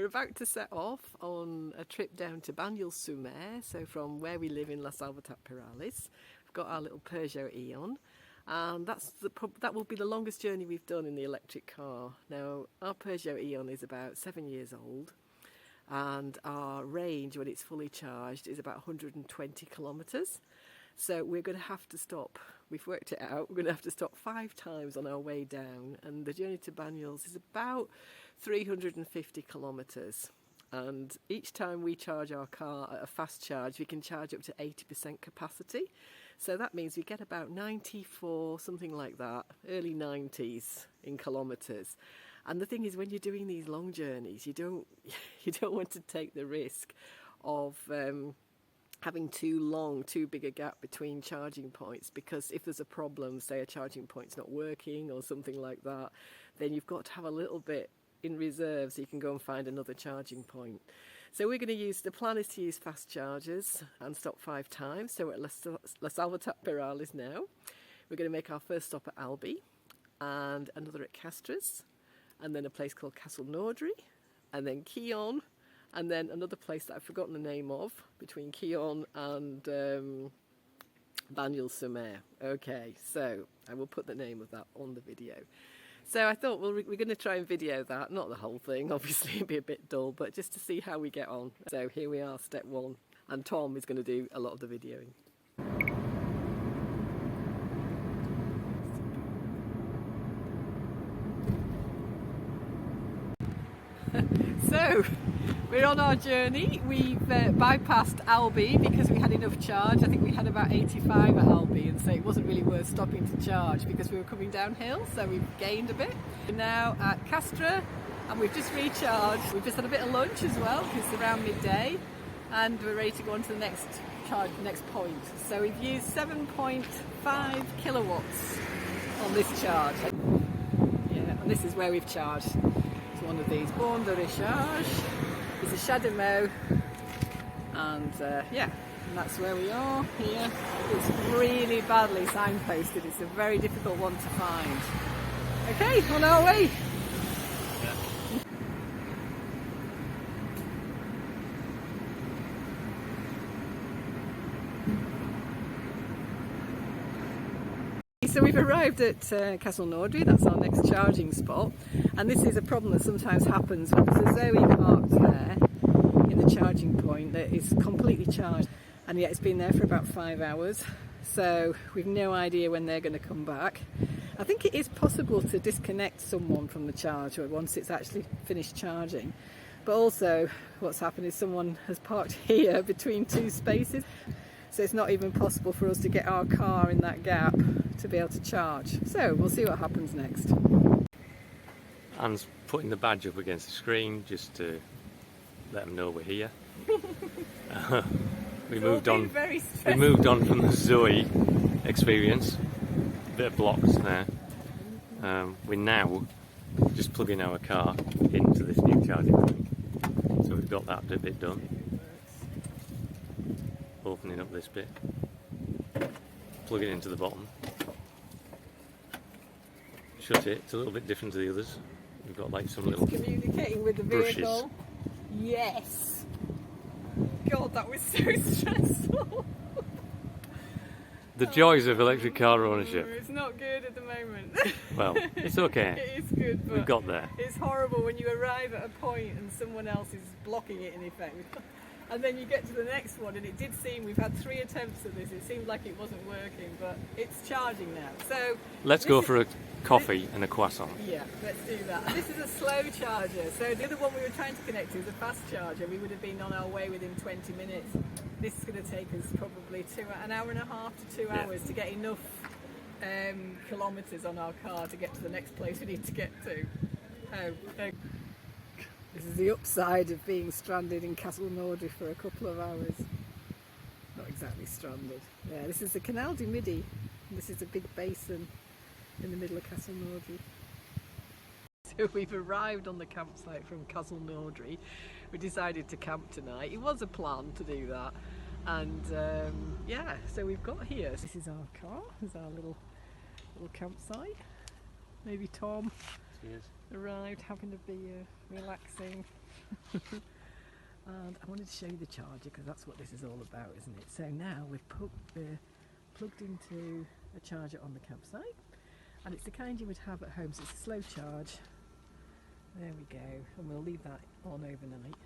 We're about to set off on a trip down to Banyuls, so from where we live in Salvetat Peyrales. We've got our little Peugeot Ion, and that will be the longest journey we've done in the electric car. Now, our Peugeot Ion is about 7 years old, and our range when it's fully charged is about 120 kilometres. So we're going to have to stop. We've worked it out. We're going to have to stop 5 times on our way down, and the journey to Banyuls is about 350 kilometres. And each time we charge our car at a fast charge, we can charge up to 80% capacity. So that means we get about 94, something like that, early 90s in kilometres. And the thing is, when you're doing these long journeys, you don't want to take the risk of having too big a gap between charging points, because if there's a problem, say a charging point's not working or something like that, then you've got to have a little bit in reserve so you can go and find another charging point. So we're going to the plan is to use fast chargers and stop 5 times. So we're at Salvetat Peyrales now. We're going to make our first stop at Albi, and another at Castres, and then a place called Castlenaudray, and then Quillan, and then another place that I've forgotten the name of between Quillan and Banyuls. Okay, so I will put the name of that on the video. So I thought, well, we're going to try and video that, not the whole thing, obviously it'd be a bit dull, but just to see how we get on. So here we are, step 1, and Tom is going to do a lot of the videoing. So, we're on our journey. We've bypassed Albi because we had enough charge. I think we had about 85 at Albi, and so it wasn't really worth stopping to charge because we were coming downhill, so we've gained a bit. We're now at Castres, and we've just recharged. We've just had a bit of lunch as well because it's around midday, and we're ready to go on to the next point. So we've used 7.5 kilowatts on this charge. Yeah, and this is where we've charged. One of these bornes de recharge. It's a Chademo, and yeah, and that's where we are here. It's really badly signposted. It's a very difficult one to find. Okay, on our way. So we've arrived at Castlenaudray, that's our next charging spot, and this is a problem that sometimes happens when there's a Zoe parked there in the charging point that is completely charged, and yet it's been there for about 5 hours, so we've no idea when they're going to come back. I think it is possible to disconnect someone from the charger once it's actually finished charging, but also what's happened is someone has parked here between 2 spaces. So it's not even possible for us to get our car in that gap to be able to charge. So we'll see what happens next. Anne's putting the badge up against the screen just to let them know we're here. We moved on from the Zoe experience. A bit of blocks there. We're now just plugging our car into this new charging point. So we've got that bit done. Opening up this bit, plug it into the bottom, shut it. It's a little bit different to the others. We've got like some little communicating with the vehicle. Brushes. Yes. God, that was so stressful. The joys of electric car ownership. It's not good at the moment. Well, it's okay. It is good, but we've got there. It's horrible when you arrive at a point and someone else is blocking it in effect. And then you get to the next one, and it did seem, we've had 3 attempts at this, it seemed like it wasn't working, but it's charging now. So let's go for a coffee and a croissant. Yeah, let's do that. And this is a slow charger, so the other one we were trying to connect to is a fast charger. We would have been on our way within 20 minutes. This is going to take us probably an hour and a half to 2 hours to get enough kilometres on our car to get to the next place we need to get to. This is the upside of being stranded in Castlenaudray for a couple of hours. Not exactly stranded. Yeah, this is the Canal du Midi. This is a big basin in the middle of Castlenaudray. So we've arrived on the campsite from Castlenaudray. We decided to camp tonight. It was a plan to do that. And yeah, so we've got here. This is our car. This is our little campsite. Maybe Tom arrived having a beer, relaxing. And I wanted to show you the charger because that's what this is all about, isn't it? So now we're plugged into a charger on the campsite, and it's the kind you would have at home, so it's a slow charge. There we go, and we'll leave that on overnight,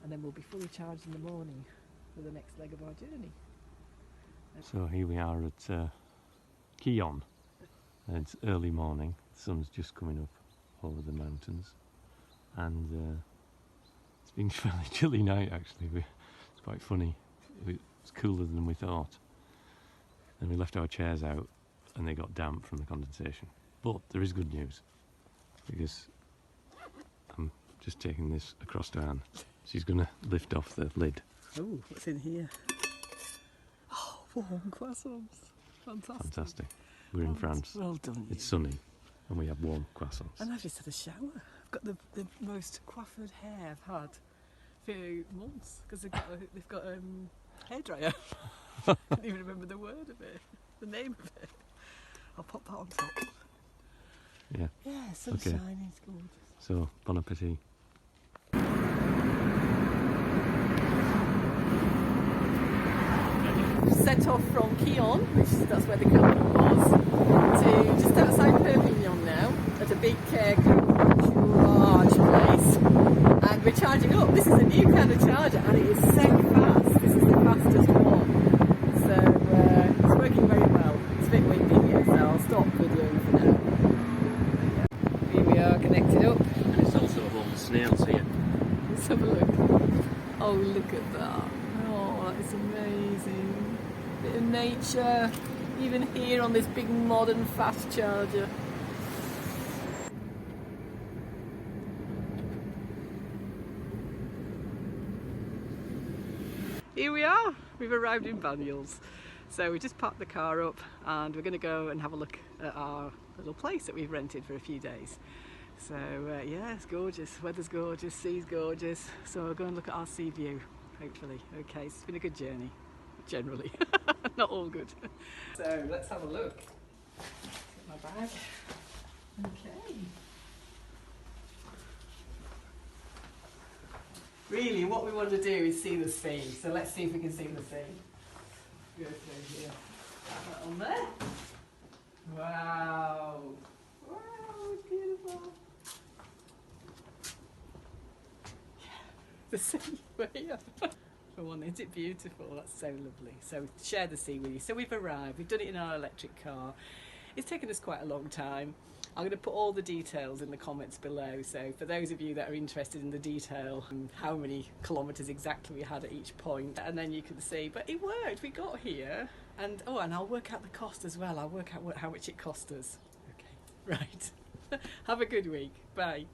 and then we'll be fully charged in the morning for the next leg of our journey. So here we are at Quillan. It's early morning, the sun's just coming up over the mountains, and it's been a fairly chilly night actually. It's quite funny, it's cooler than we thought. And we left our chairs out and they got damp from the condensation. But there is good news, because I'm just taking this across to Anne. She's going to lift off the lid. Oh, what's in here? Oh, warm croissants. Fantastic. Fantastic. We're in France. Well done. It's sunny and we have warm croissants. And I've just had a shower. I've got the most coiffured hair I've had for months, because they've got a hairdryer. I can't even remember the word of it, the name of it. I'll pop that on top. Yeah. Yeah, sun's shining, it's gorgeous. So, bon appetit. Set off from Quillan, that's where the camping was, to just outside Perpignan now, at a big garage place, and we're charging up. This is a new kind of charger, and it is so fast. This is the fastest one, so it's working very well. It's a bit windy here, so I'll stop videoing for now. Here we are, connected up. And it's also home to snails here. Let's have a look. Oh, look at that. Oh, that is amazing. Bit of nature, even here on this big modern fast charger. Here we are, we've arrived in Banyuls. So we just parked the car up and we're going to go and have a look at our little place that we've rented for a few days. So yeah, it's gorgeous, weather's gorgeous, sea's gorgeous, so we'll go and look at our sea view, hopefully. Okay, so it's been a good journey, generally, not all good. So let's have a look. Get my bag. Okay. Really, what we want to do is see the sea, so let's see if we can see the sea. Go through here. Put that on there. Wow. Wow, it's beautiful. The sea, yeah. For one, isn't it beautiful? That's so lovely. So share the sea with you. So we've arrived, we've done it in our electric car. It's taken us quite a long time. I'm going to put all the details in the comments below, so for those of you that are interested in the detail and how many kilometres exactly we had at each point, and then you can see, but it worked, we got here, and oh, and I'll work out the cost as well. I'll work out how much it cost us. Okay, right. Have a good week. Bye.